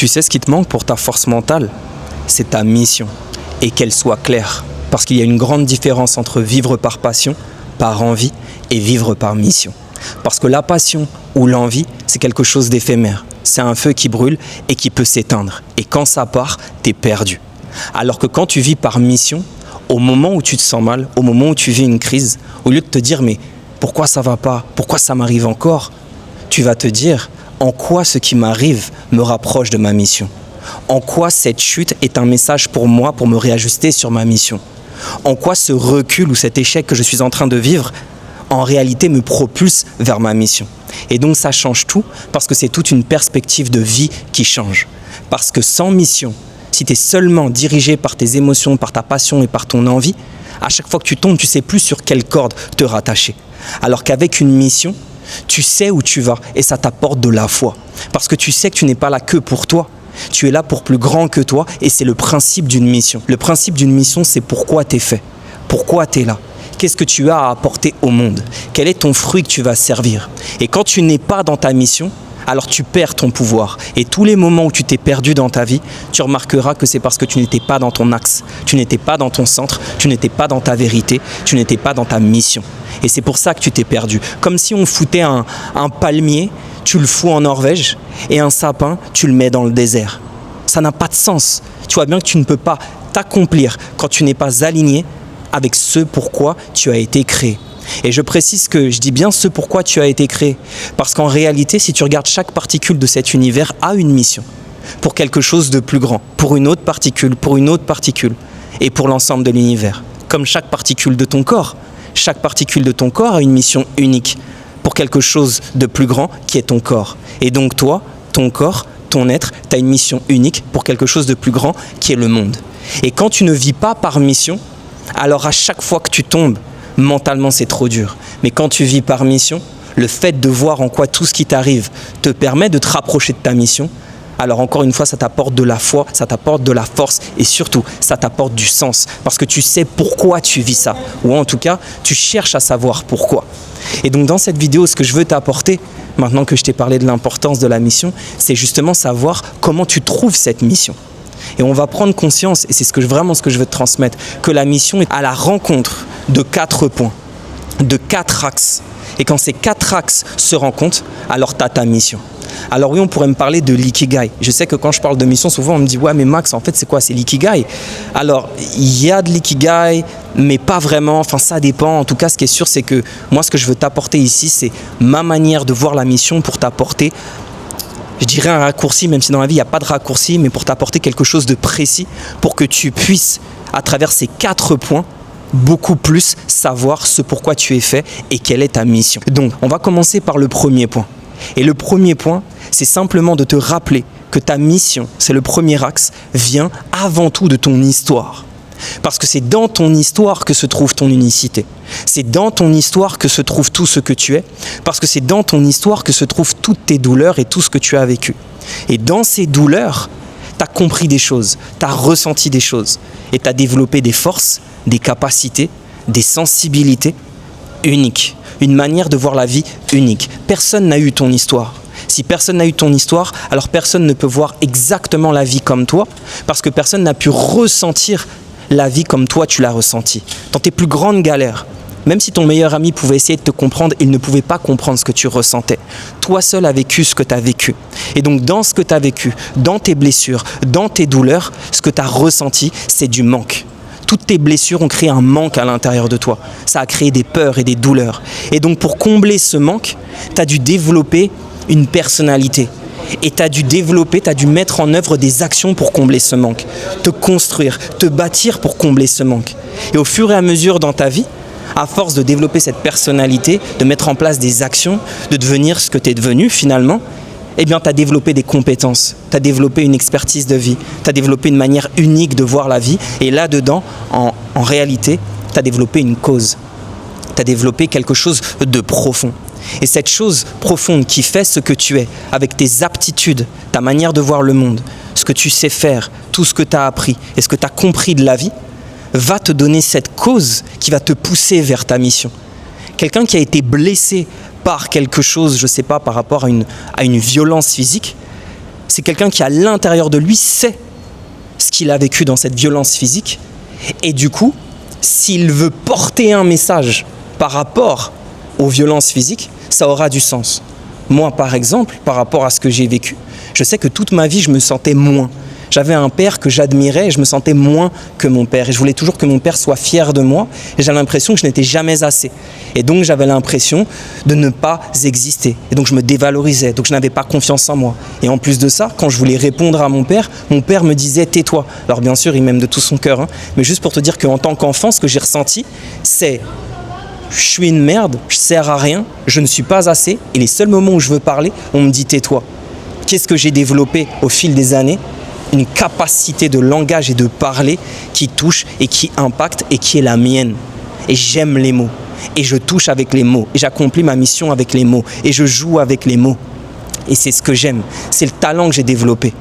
Tu sais ce qui te manque pour ta force mentale? C'est ta mission, et qu'elle soit claire. Parce qu'il y a une grande différence entre vivre par passion, par envie, et vivre par mission. Parce que la passion ou l'envie, c'est quelque chose d'éphémère. C'est un feu qui brûle et qui peut s'éteindre. Et quand ça part, t'es perdu. Alors que quand tu vis par mission, au moment où tu te sens mal, au moment où tu vis une crise, au lieu de te dire « mais pourquoi ça va pas? Pourquoi ça m'arrive encore ?» Tu vas te dire « en quoi ce qui m'arrive me rapproche de ma mission? En quoi cette chute est un message pour moi pour me réajuster sur ma mission? En quoi ce recul ou cet échec que je suis en train de vivre en réalité me propulse vers ma mission ?» Et donc ça change tout parce que c'est toute une perspective de vie qui change. Parce que sans mission, si tu es seulement dirigé par tes émotions, par ta passion et par ton envie, à chaque fois que tu tombes, tu ne sais plus sur quelle corde te rattacher. Alors qu'avec une mission, tu sais où tu vas et ça t'apporte de la foi. Parce que tu sais que tu n'es pas là que pour toi. Tu es là pour plus grand que toi et c'est le principe d'une mission. Le principe d'une mission, c'est pourquoi tu es fait, pourquoi tu es là. Qu'est-ce que tu as à apporter au monde? Quel est ton fruit que tu vas servir? Et quand tu n'es pas dans ta mission, alors tu perds ton pouvoir. Et tous les moments où tu t'es perdu dans ta vie, tu remarqueras que c'est parce que tu n'étais pas dans ton axe, tu n'étais pas dans ton centre, tu n'étais pas dans ta vérité, tu n'étais pas dans ta mission. Et c'est pour ça que tu t'es perdu. Comme si on foutait un palmier, tu le fous en Norvège, et un sapin, tu le mets dans le désert. Ça n'a pas de sens. Tu vois bien que tu ne peux pas t'accomplir quand tu n'es pas aligné avec ce pourquoi tu as été créé. Et je précise que je dis bien ce pourquoi tu as été créé. Parce qu'en réalité, si tu regardes chaque particule de cet univers a une mission. Pour quelque chose de plus grand. Pour une autre particule, et pour l'ensemble de l'univers. Comme chaque particule de ton corps. Chaque particule de ton corps a une mission unique. Pour quelque chose de plus grand qui est ton corps. Et donc toi, ton corps, ton être, tu as une mission unique pour quelque chose de plus grand qui est le monde. Et quand tu ne vis pas par mission, alors à chaque fois que tu tombes, mentalement c'est trop dur. Mais quand tu vis par mission, le fait de voir en quoi tout ce qui t'arrive te permet de te rapprocher de ta mission, alors encore une fois ça t'apporte de la foi, ça t'apporte de la force et surtout ça t'apporte du sens. Parce que tu sais pourquoi tu vis ça. Ou en tout cas, tu cherches à savoir pourquoi. Et donc dans cette vidéo, ce que je veux t'apporter, maintenant que je t'ai parlé de l'importance de la mission, c'est justement savoir comment tu trouves cette mission. Et on va prendre conscience, et c'est vraiment ce que je veux te transmettre, que la mission est à la rencontre de 4 points, de 4 axes. Et quand ces 4 axes se rencontrent, alors tu as ta mission. Alors oui, on pourrait me parler de l'ikigai. Je sais que quand je parle de mission, souvent on me dit « ouais mais Max, en fait c'est quoi? C'est l'ikigai ?» Alors il y a de l'ikigai, mais pas vraiment, enfin ça dépend. En tout cas, ce qui est sûr, c'est que moi ce que je veux t'apporter ici, c'est ma manière de voir la mission pour t'apporter, je dirais un raccourci, même si dans la vie il n'y a pas de raccourci, mais pour t'apporter quelque chose de précis, pour que tu puisses, à travers ces 4 points, beaucoup plus savoir ce pourquoi tu es fait et quelle est ta mission. Donc, on va commencer par le premier point. Et le premier point, c'est simplement de te rappeler que ta mission, c'est le premier axe, vient avant tout de ton histoire. Parce que c'est dans ton histoire que se trouve ton unicité. C'est dans ton histoire que se trouve tout ce que tu es. Parce que c'est dans ton histoire que se trouvent toutes tes douleurs et tout ce que tu as vécu. Et dans ces douleurs, tu as compris des choses, tu as ressenti des choses. Et tu as développé des forces, des capacités, des sensibilités uniques. Une manière de voir la vie unique. Personne n'a eu ton histoire. Si personne n'a eu ton histoire, alors personne ne peut voir exactement la vie comme toi. Parce que personne n'a pu ressentir la vie comme toi tu l'as ressenti. Dans tes plus grandes galères, même si ton meilleur ami pouvait essayer de te comprendre, il ne pouvait pas comprendre ce que tu ressentais. Toi seul as vécu ce que tu as vécu. Et donc dans ce que tu as vécu, dans tes blessures, dans tes douleurs, ce que tu as ressenti, c'est du manque. Toutes tes blessures ont créé un manque à l'intérieur de toi. Ça a créé des peurs et des douleurs. Et donc pour combler ce manque, tu as dû développer une personnalité. Et tu as dû développer, tu as dû mettre en œuvre des actions pour combler ce manque. Te construire, te bâtir pour combler ce manque. Et au fur et à mesure dans ta vie, à force de développer cette personnalité, de mettre en place des actions, de devenir ce que tu es devenu finalement, eh bien tu as développé des compétences, tu as développé une expertise de vie, tu as développé une manière unique de voir la vie. Et là-dedans, en réalité, tu as développé une cause. Tu as développé quelque chose de profond. Et cette chose profonde qui fait ce que tu es, avec tes aptitudes, ta manière de voir le monde, ce que tu sais faire, tout ce que tu as appris et ce que tu as compris de la vie, va te donner cette cause qui va te pousser vers ta mission. Quelqu'un qui a été blessé par quelque chose, je ne sais pas, par rapport à une violence physique, C'est quelqu'un qui, à l'intérieur de lui, sait ce qu'il a vécu dans cette violence physique. Et du coup, s'il veut porter un message par rapport aux violences physiques, ça aura du sens. Moi, par exemple, par rapport à ce que j'ai vécu, je sais que toute ma vie, je me sentais moins. J'avais un père que j'admirais et je me sentais moins que mon père. Et je voulais toujours que mon père soit fier de moi. Et j'avais l'impression que je n'étais jamais assez. Et donc, j'avais l'impression de ne pas exister. Et donc, je me dévalorisais. Donc, je n'avais pas confiance en moi. Et en plus de ça, quand je voulais répondre à mon père me disait « tais-toi ». Alors, bien sûr, il m'aime de tout son cœur. Hein, mais juste pour te dire qu'en tant qu'enfant, ce que j'ai ressenti, c'est « je suis une merde, je sers à rien, je ne suis pas assez. » Et les seuls moments où je veux parler, on me dit « tais-toi ». Qu'est-ce que j'ai développé au fil des années ? Une capacité de langage et de parler qui touche et qui impacte et qui est la mienne. Et j'aime les mots. Et je touche avec les mots. Et j'accomplis ma mission avec les mots. Et je joue avec les mots. Et c'est ce que j'aime. C'est le talent que j'ai développé.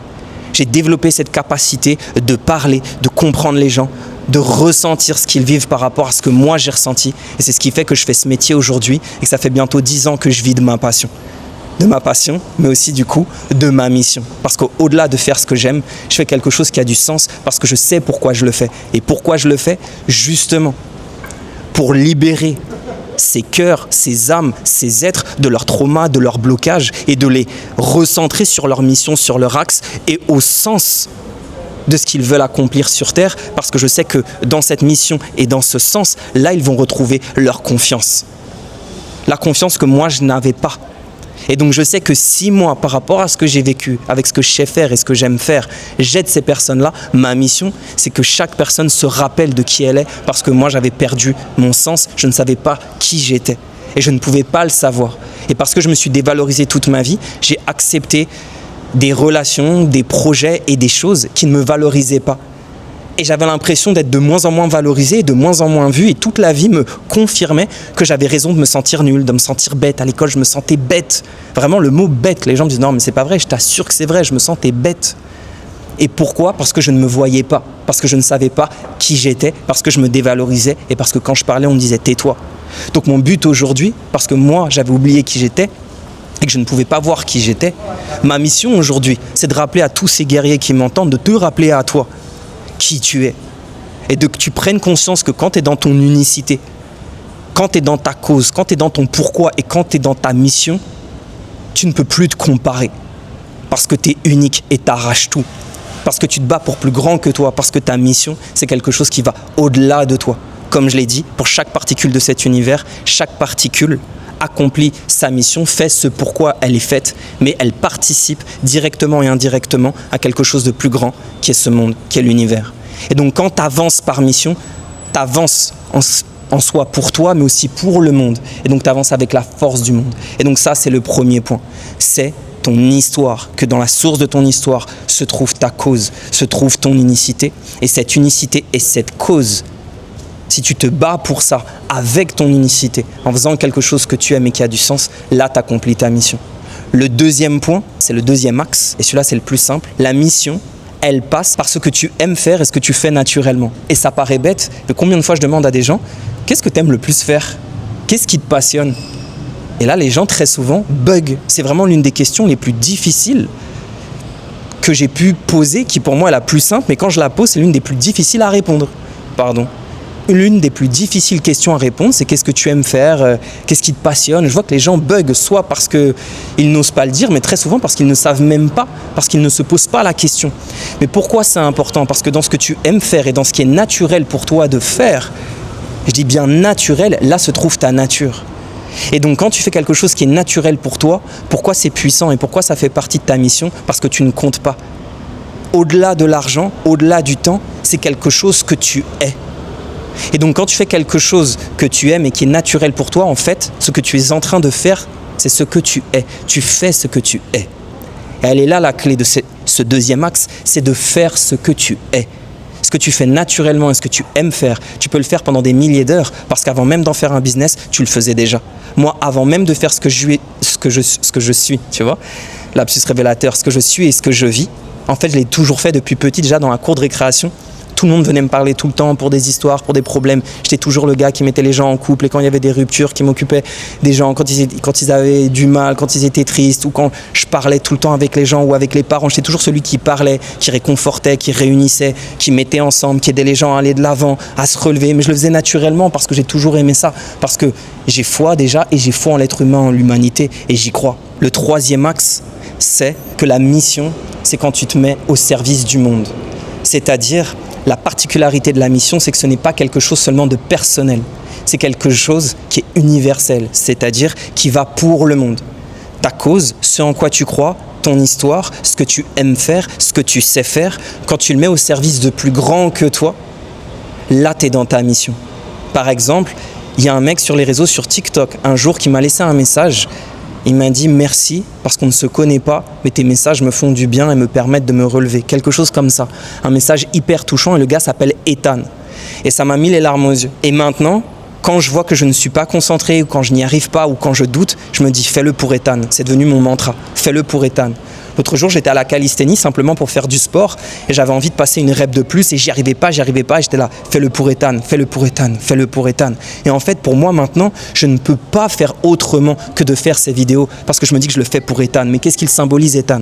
J'ai développé cette capacité de parler, de comprendre les gens, de ressentir ce qu'ils vivent par rapport à ce que moi j'ai ressenti. Et c'est ce qui fait que je fais ce métier aujourd'hui et que ça fait bientôt 10 ans que je vis de ma passion. De ma passion, mais aussi du coup de ma mission. Parce qu'au-delà de faire ce que j'aime, je fais quelque chose qui a du sens parce que je sais pourquoi je le fais. Et pourquoi je le fais ? Justement, pour libérer ces cœurs, ces âmes, ces êtres de leur trauma, de leur blocage et de les recentrer sur leur mission, sur leur axe et au sens de ce qu'ils veulent accomplir sur Terre, parce que je sais que dans cette mission et dans ce sens, là, ils vont retrouver leur confiance. La confiance que moi, je n'avais pas. Et donc je sais que si moi, par rapport à ce que j'ai vécu, avec ce que je sais faire et ce que j'aime faire, j'aide ces personnes-là, ma mission, c'est que chaque personne se rappelle de qui elle est, parce que moi j'avais perdu mon sens, je ne savais pas qui j'étais. Et je ne pouvais pas le savoir. Et parce que je me suis dévalorisé toute ma vie, j'ai accepté des relations, des projets et des choses qui ne me valorisaient pas. Et j'avais l'impression d'être de moins en moins valorisé, de moins en moins vu. Et toute la vie me confirmait que j'avais raison de me sentir nul, de me sentir bête. À l'école, je me sentais bête. Vraiment, le mot bête. Les gens me disent « Non, mais c'est pas vrai, je t'assure que c'est vrai, je me sentais bête. » Et pourquoi ? Parce que je ne me voyais pas. Parce que je ne savais pas qui j'étais. Parce que je me dévalorisais. Et parce que quand je parlais, on me disait « Tais-toi ». Donc mon but aujourd'hui, parce que moi, j'avais oublié qui j'étais, et que je ne pouvais pas voir qui j'étais, ma mission aujourd'hui, c'est de rappeler à tous ces guerriers qui m'entendent, de te rappeler à toi qui tu es. Et de que tu prennes conscience que quand tu es dans ton unicité, quand tu es dans ta cause, quand tu es dans ton pourquoi et quand tu es dans ta mission, tu ne peux plus te comparer. Parce que tu es unique et tu arraches tout. Parce que tu te bats pour plus grand que toi. Parce que ta mission, c'est quelque chose qui va au-delà de toi. Comme je l'ai dit, pour chaque particule de cet univers, chaque particule accomplit sa mission, fait ce pourquoi elle est faite, mais elle participe directement et indirectement à quelque chose de plus grand qui est ce monde, qui est l'univers. Et donc quand tu avances par mission, tu avances en soi pour toi, mais aussi pour le monde. Et donc tu avances avec la force du monde. Et donc ça, c'est le premier point. C'est ton histoire, que dans la source de ton histoire se trouve ta cause, se trouve ton unicité. Et cette unicité et cette cause, si tu te bats pour ça, avec ton unicité, en faisant quelque chose que tu aimes et qui a du sens, là, tu accomplis ta mission. Le deuxième point, c'est le deuxième axe, et celui-là, c'est le plus simple. La mission, elle passe par ce que tu aimes faire et ce que tu fais naturellement. Et ça paraît bête, mais combien de fois je demande à des gens, qu'est-ce que tu aimes le plus faire ? Qu'est-ce qui te passionne ? Et là, les gens, très souvent, bug. C'est vraiment l'une des questions les plus difficiles que j'ai pu poser, qui pour moi est la plus simple, mais quand je la pose, c'est l'une des plus difficiles à répondre. L'une des plus difficiles questions à répondre, c'est qu'est-ce que tu aimes faire, qu'est-ce qui te passionne. Je vois que les gens bug, soit parce qu'ils n'osent pas le dire, mais très souvent parce qu'ils ne savent même pas, parce qu'ils ne se posent pas la question. Mais pourquoi c'est important ? Parce que dans ce que tu aimes faire et dans ce qui est naturel pour toi de faire, je dis bien naturel, là se trouve ta nature. Et donc quand tu fais quelque chose qui est naturel pour toi, pourquoi c'est puissant et pourquoi ça fait partie de ta mission ? Parce que tu ne comptes pas. Au-delà de l'argent, au-delà du temps, c'est quelque chose que tu es. Et donc quand tu fais quelque chose que tu aimes et qui est naturel pour toi, en fait, ce que tu es en train de faire, c'est ce que tu es. Tu fais ce que tu es. Et elle est là la clé de ce deuxième axe, c'est de faire ce que tu es. Ce que tu fais naturellement et ce que tu aimes faire, tu peux le faire pendant des milliers d'heures, parce qu'avant même d'en faire un business, tu le faisais déjà. Moi, avant même de faire ce que je suis, tu vois, lapsus révélateur, ce que je suis et ce que je vis, en fait, je l'ai toujours fait depuis petit, déjà dans la cour de récréation. Tout le monde venait me parler tout le temps pour des histoires, pour des problèmes. J'étais toujours le gars qui mettait les gens en couple et quand il y avait des ruptures, qui m'occupait des gens quand ils avaient du mal, quand ils étaient tristes ou quand je parlais tout le temps avec les gens ou avec les parents. J'étais toujours celui qui parlait, qui réconfortait, qui réunissait, qui mettait ensemble, qui aidait les gens à aller de l'avant, à se relever. Mais je le faisais naturellement parce que j'ai toujours aimé ça. Parce que j'ai foi déjà et j'ai foi en l'être humain, en l'humanité et j'y crois. Le troisième axe, c'est que la mission, c'est quand tu te mets au service du monde. C'est-à-dire, la particularité de la mission, c'est que ce n'est pas quelque chose seulement de personnel. C'est quelque chose qui est universel, c'est-à-dire qui va pour le monde. Ta cause, ce en quoi tu crois, ton histoire, ce que tu aimes faire, ce que tu sais faire, quand tu le mets au service de plus grand que toi, là, tu es dans ta mission. Par exemple, il y a un mec sur les réseaux, sur TikTok, un jour qui m'a laissé un message. Il m'a dit merci parce qu'on ne se connaît pas, mais tes messages me font du bien et me permettent de me relever. Quelque chose comme ça. Un message hyper touchant et le gars s'appelle Ethan. Et ça m'a mis les larmes aux yeux. Et maintenant, quand je vois que je ne suis pas concentré ou quand je n'y arrive pas ou quand je doute, je me dis fais-le pour Ethan. C'est devenu mon mantra. Fais-le pour Ethan. L'autre jour, j'étais à la calisthénie simplement pour faire du sport et j'avais envie de passer une rep de plus et j'y arrivais pas et j'étais là, fais-le pour Ethan, fais-le pour Ethan, fais-le pour Ethan. Et en fait, pour moi maintenant, je ne peux pas faire autrement que de faire ces vidéos parce que je me dis que je le fais pour Ethan. Mais qu'est-ce qu'il symbolise, Ethan?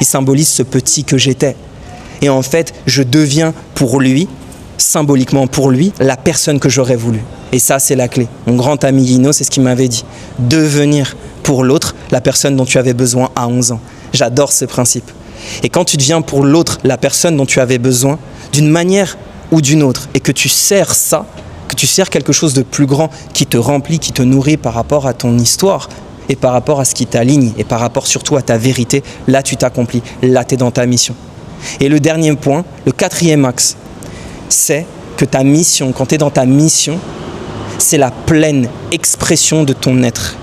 Il symbolise ce petit que j'étais. Et en fait, je deviens pour lui, symboliquement pour lui, la personne que j'aurais voulu. Et ça, c'est la clé. Mon grand ami Guino, c'est ce qu'il m'avait dit. Devenir pour l'autre la personne dont tu avais besoin à 11 ans. J'adore ce principe. Et quand tu deviens pour l'autre la personne dont tu avais besoin, d'une manière ou d'une autre, et que tu sers ça, que tu sers quelque chose de plus grand qui te remplit, qui te nourrit par rapport à ton histoire et par rapport à ce qui t'aligne et par rapport surtout à ta vérité, là tu t'accomplis, là tu es dans ta mission. Et le dernier point, le quatrième axe, c'est que ta mission, quand tu es dans ta mission, c'est la pleine expression de ton être.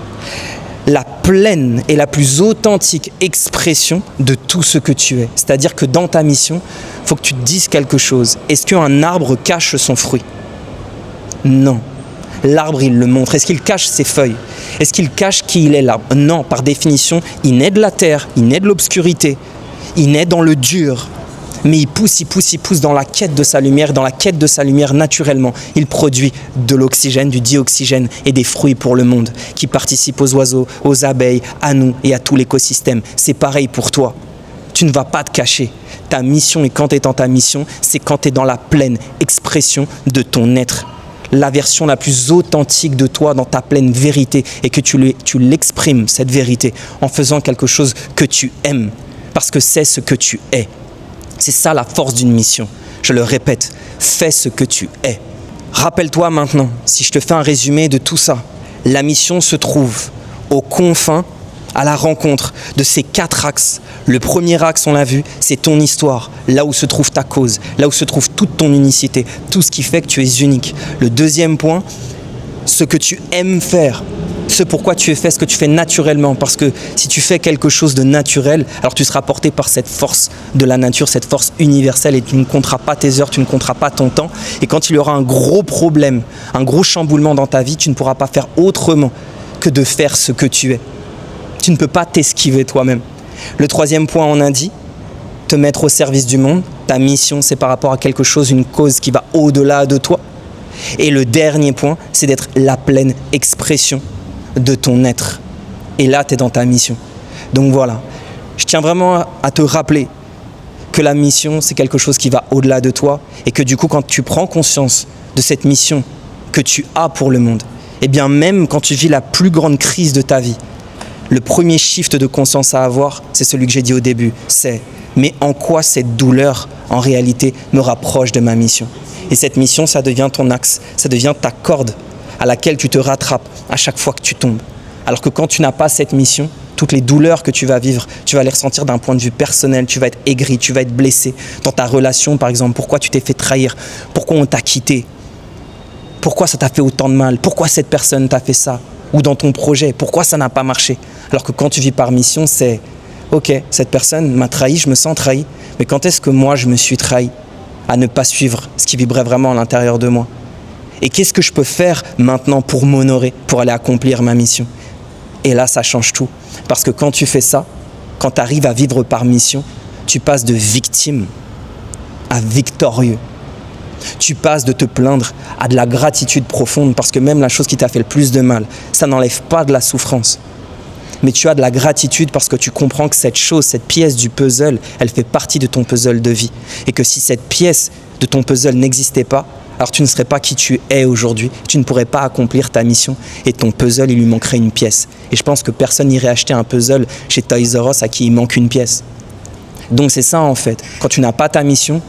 La pleine et la plus authentique expression de tout ce que tu es. C'est-à-dire que dans ta mission, il faut que tu te dises quelque chose. Est-ce qu'un arbre cache son fruit? Non. L'arbre, il le montre. Est-ce qu'il cache ses feuilles? Est-ce qu'il cache qui il est, l'arbre? Non, par définition, il naît de la terre, il naît de l'obscurité, il naît dans le dur. Mais il pousse dans la quête de sa lumière. Dans la quête de sa lumière, naturellement, il produit de l'oxygène, du dioxygène et des fruits pour le monde qui participent aux oiseaux, aux abeilles, à nous et à tout l'écosystème. C'est pareil pour toi. Tu ne vas pas te cacher. Ta mission, et quand tu es dans ta mission, c'est quand tu es dans la pleine expression de ton être. La version la plus authentique de toi dans ta pleine vérité et que tu l'exprimes, cette vérité, en faisant quelque chose que tu aimes parce que c'est ce que tu es. C'est ça la force d'une mission. Je le répète, fais ce que tu es. Rappelle-toi maintenant, si je te fais un résumé de tout ça, la mission se trouve aux confins, à la rencontre de ces 4 axes. Le premier axe, on l'a vu, c'est ton histoire, là où se trouve ta cause, là où se trouve toute ton unicité, tout ce qui fait que tu es unique. Le deuxième point, ce que tu aimes faire, ce pourquoi tu es fait, ce que tu fais naturellement. Parce que si tu fais quelque chose de naturel, alors tu seras porté par cette force de la nature, cette force universelle et tu ne compteras pas tes heures, tu ne compteras pas ton temps. Et quand il y aura un gros problème, un gros chamboulement dans ta vie, tu ne pourras pas faire autrement que de faire ce que tu es. Tu ne peux pas t'esquiver toi-même. Le troisième point, on a dit, te mettre au service du monde. Ta mission, c'est par rapport à quelque chose, une cause qui va au-delà de toi. Et le dernier point, c'est d'être la pleine expression de ton être. Et là, tu es dans ta mission. Donc voilà, je tiens vraiment à te rappeler que la mission, c'est quelque chose qui va au-delà de toi et que du coup, quand tu prends conscience de cette mission que tu as pour le monde, et bien même quand tu vis la plus grande crise de ta vie, le premier shift de conscience à avoir, c'est celui que j'ai dit au début, c'est « mais en quoi cette douleur, en réalité, me rapproche de ma mission ?» Et cette mission, ça devient ton axe, ça devient ta corde à laquelle tu te rattrapes à chaque fois que tu tombes. Alors que quand tu n'as pas cette mission, toutes les douleurs que tu vas vivre, tu vas les ressentir d'un point de vue personnel, tu vas être aigri, tu vas être blessé. Dans ta relation, par exemple, pourquoi tu t'es fait trahir? Pourquoi on t'a quitté? Pourquoi ça t'a fait autant de mal? Pourquoi cette personne t'a fait ça? Ou dans ton projet, pourquoi ça n'a pas marché? Alors que quand tu vis par mission, c'est « Ok, cette personne m'a trahi, je me sens trahi, mais quand est-ce que moi je me suis trahi à ne pas suivre ce qui vibrait vraiment à l'intérieur de moi? Et qu'est-ce que je peux faire maintenant pour m'honorer, pour aller accomplir ma mission ?» Et là, ça change tout. Parce que quand tu fais ça, quand tu arrives à vivre par mission, tu passes de victime à victorieux. Tu passes de te plaindre à de la gratitude profonde parce que même la chose qui t'a fait le plus de mal, ça n'enlève pas de la souffrance. Mais tu as de la gratitude parce que tu comprends que cette chose, cette pièce du puzzle, elle fait partie de ton puzzle de vie. Et que si cette pièce de ton puzzle n'existait pas, alors tu ne serais pas qui tu es aujourd'hui. Tu ne pourrais pas accomplir ta mission et ton puzzle, il lui manquerait une pièce. Et je pense que personne n'irait acheter un puzzle chez Toys R Us à qui il manque une pièce. Donc c'est ça en fait. Quand tu n'as pas ta mission,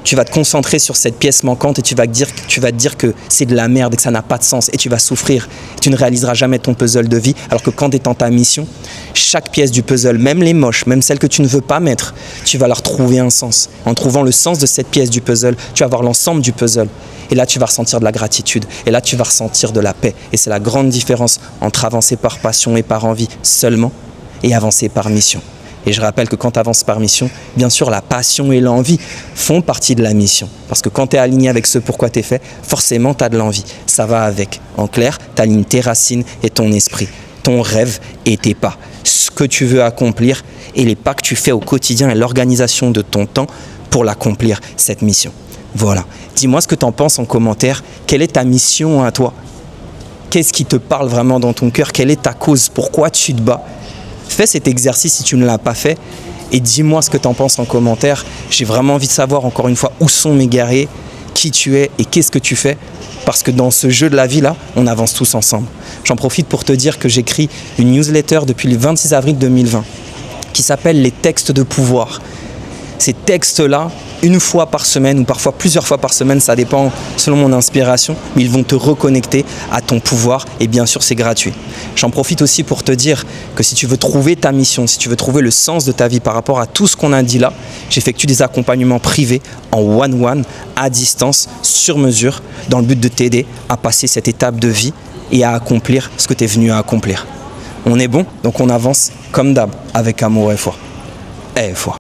tu vas te concentrer sur cette pièce manquante et tu vas te dire que c'est de la merde et que ça n'a pas de sens et tu vas souffrir. Tu ne réaliseras jamais ton puzzle de vie alors que quand tu es dans ta mission, chaque pièce du puzzle, même les moches, même celles que tu ne veux pas mettre, tu vas leur trouver un sens. En trouvant le sens de cette pièce du puzzle, tu vas voir l'ensemble du puzzle. Et là, tu vas ressentir de la gratitude. Et là, tu vas ressentir de la paix. Et c'est la grande différence entre avancer par passion et par envie seulement et avancer par mission. Et je rappelle que quand tu avances par mission, bien sûr, la passion et l'envie font partie de la mission. Parce que quand tu es aligné avec ce pourquoi tu es fait, forcément, tu as de l'envie. Ça va avec. En clair, tu alignes tes racines et ton esprit, ton rêve et tes pas. Ce que tu veux accomplir et les pas que tu fais au quotidien et l'organisation de ton temps pour l'accomplir, cette mission. Voilà. Dis-moi ce que tu en penses en commentaire. Quelle est ta mission à toi? Qu'est-ce qui te parle vraiment dans ton cœur? Quelle est ta cause? Pourquoi tu te bats? Fais cet exercice si tu ne l'as pas fait et dis-moi ce que tu en penses en commentaire. J'ai vraiment envie de savoir encore une fois où sont mes guerriers, qui tu es et qu'est-ce que tu fais. Parce que dans ce jeu de la vie là, on avance tous ensemble. J'en profite pour te dire que j'écris une newsletter depuis le 26 avril 2020 qui s'appelle les textes de pouvoir. Ces textes-là, une fois par semaine ou parfois plusieurs fois par semaine, ça dépend selon mon inspiration, mais ils vont te reconnecter à ton pouvoir et bien sûr c'est gratuit. J'en profite aussi pour te dire que si tu veux trouver ta mission, si tu veux trouver le sens de ta vie par rapport à tout ce qu'on a dit là, j'effectue des accompagnements privés en one-one, à distance, sur mesure, dans le but de t'aider à passer cette étape de vie et à accomplir ce que tu es venu à accomplir. On est bon, donc on avance comme d'hab, avec amour et foi. Et foi.